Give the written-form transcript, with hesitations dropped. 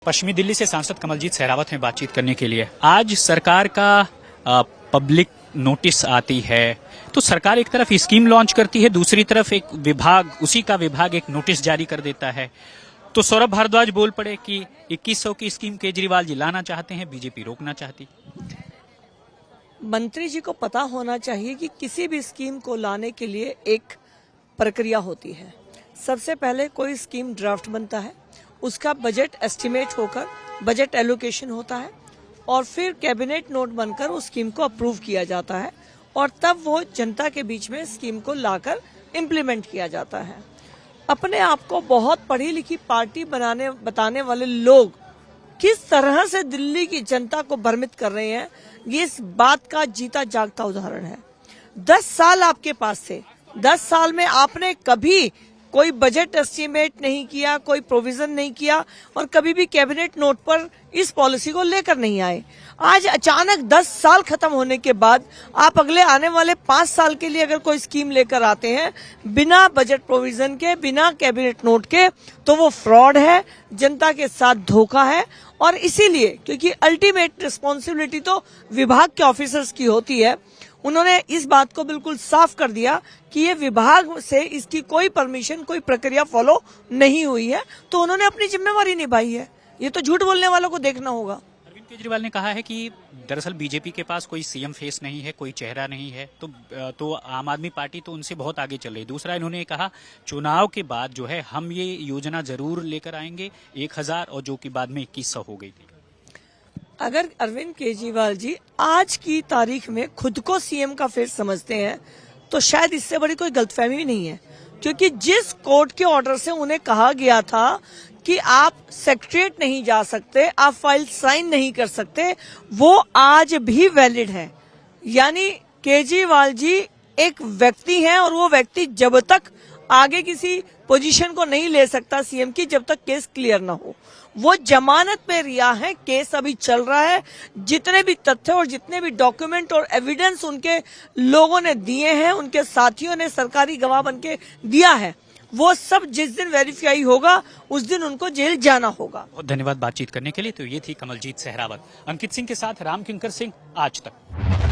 पश्चिमी दिल्ली से सांसद कमलजीत सहरावत हैं बातचीत करने के लिए। आज सरकार का पब्लिक नोटिस आती है तो सरकार एक तरफ स्कीम लॉन्च करती है, दूसरी तरफ एक विभाग, उसी का विभाग एक नोटिस जारी कर देता है। तो सौरभ भारद्वाज बोल पड़े कि 2100 की स्कीम केजरीवाल जी लाना चाहते हैं, बीजेपी रोकना चाहती। मंत्री जी को पता होना चाहिए कि किसी भी स्कीम को लाने के लिए एक प्रक्रिया होती है। सबसे पहले कोई स्कीम ड्राफ्ट बनता है, उसका बजट एस्टिमेट होकर बजट एलोकेशन होता है और फिर कैबिनेट नोट बनकर उस स्कीम को अप्रूव किया जाता है और तब वो जनता के बीच में स्कीम को लाकर इम्प्लीमेंट किया जाता है। अपने आप को बहुत पढ़ी लिखी पार्टी बताने वाले लोग किस तरह से दिल्ली की जनता को भ्रमित कर रहे हैं, ये इस बात का जीता जागता उदाहरण है। 10 साल आपके पास थे, 10 साल में आपने कभी कोई बजट एस्टीमेट नहीं किया, कोई प्रोविजन नहीं किया और कभी भी कैबिनेट नोट पर इस पॉलिसी को लेकर नहीं आए। आज अचानक 10 साल खत्म होने के बाद आप अगले आने वाले 5 साल के लिए अगर कोई स्कीम लेकर आते हैं बिना बजट प्रोविजन के, बिना कैबिनेट नोट के, तो वो फ्रॉड है, जनता के साथ धोखा है। और इसीलिए क्योंकि अल्टीमेट रिस्पॉन्सिबिलिटी तो विभाग के ऑफिसर्स की होती है, उन्होंने इस बात को बिल्कुल साफ कर दिया कि ये विभाग से इसकी कोई परमिशन, कोई प्रक्रिया फॉलो नहीं हुई है, तो उन्होंने अपनी जिम्मेवारी निभाई है। ये तो झूठ बोलने वालों को देखना होगा। अरविंद केजरीवाल ने कहा है कि दरअसल बीजेपी के पास कोई सीएम फेस नहीं है, कोई चेहरा नहीं है, तो आम आदमी पार्टी तो उनसे बहुत आगे चल रही। दूसरा, इन्होंने कहा चुनाव के बाद जो है हम ये योजना जरूर लेकर आएंगे 1000, और जो कि बाद में 2100 हो गई थी। अगर अरविंद केजरीवाल जी आज की तारीख में खुद को सीएम का फेस समझते हैं तो शायद इससे बड़ी कोई गलतफहमी नहीं है, क्योंकि जिस कोर्ट के ऑर्डर से उन्हें कहा गया था कि आप सेक्रेटरीट नहीं जा सकते, आप फाइल साइन नहीं कर सकते, वो आज भी वैलिड है। यानी केजरीवाल जी एक व्यक्ति हैं और वो व्यक्ति जब तक आगे किसी पोजीशन को नहीं ले सकता सीएम की, जब तक केस क्लियर ना हो। वो जमानत पे रिहा है, केस अभी चल रहा है। जितने भी तथ्य और जितने भी डॉक्यूमेंट और एविडेंस उनके लोगों ने दिए हैं, उनके साथियों ने सरकारी गवाह बन के दिया है, वो सब जिस दिन वेरीफाई होगा उस दिन उनको जेल जाना होगा। बहुत धन्यवाद बातचीत करने के लिए। तो ये थी कमलजीत सहरावत। अंकित सिंह के साथ राम किंकर सिंह, आज तक।